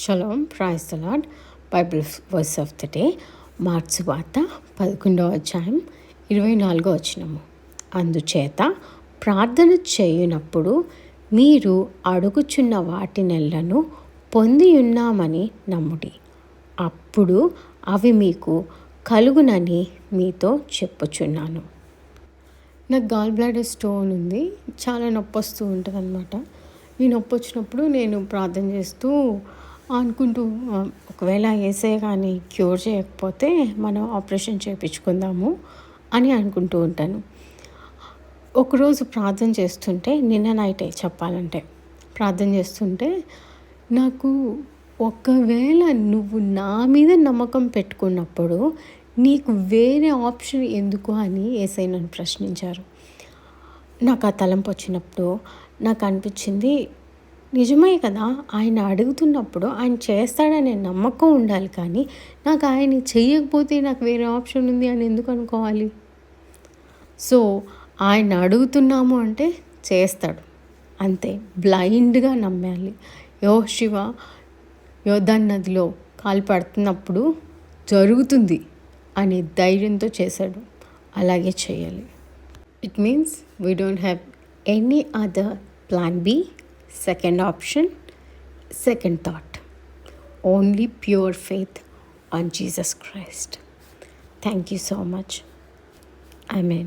Shalom, praise the Lord. Bible verse of the day, Mark's వార్త 11వ అధ్యాయం 24వ వచనము. అందుచేత ప్రార్థన చేయునప్పుడు మీరు అడుగుచున్న వాటినెల్లను పొందియున్నామని నమ్ముడి, అప్పుడు అవి మీకు కలుగునని మీతో చెప్పుచున్నాను. నాకు గాల్ బ్లాడర్ స్టోన్ ఉంది. చాలా నొప్పి వస్తూ ఉంటుంది అనమాట. ఈ నొప్పి వచ్చినప్పుడు నేను ప్రార్థన చేస్తూ అనుకుంటూ, ఒకవేళ యేసయ్య కానీ క్యూర్ చేయకపోతే మనం ఆపరేషన్ చేయించుకుందాము అని అనుకుంటూ ఉంటాను. ఒకరోజు ప్రార్థన చేస్తుంటే, నిన్న నైటే చెప్పాలంటే, ప్రార్థన చేస్తుంటే నాకు, ఒకవేళ నువ్వు నా మీద నమ్మకం పెట్టుకున్నప్పుడు నీకు వేరే ఆప్షన్ ఎందుకు అని యేసయ్య నన్ను ప్రశ్నించారు. నాకు ఆ తలంపు వచ్చినప్పుడు నాకు అనిపించింది, నిజమే కదా, ఆయన అడుగుతున్నప్పుడు ఆయన చేస్తాడనే నమ్మకం ఉండాలి, కానీ నాకు ఆయన చెయ్యకపోతే నాకు వేరే ఆప్షన్ ఉంది అని ఎందుకు అనుకోవాలి? సో ఆయన అడుగుతున్నాము అంటే చేస్తాడు, అంతే. బ్లైండ్గా నమ్మాలి. యోషువ యోర్దాను నదిలో కాలు పడుతున్నప్పుడు జరుగుతుంది అనే ధైర్యంతో చేశాడు. అలాగే చేయాలి. It means we don't have any other plan B, second option, second thought. Only pure faith on Jesus Christ. Thank you so much. Amen.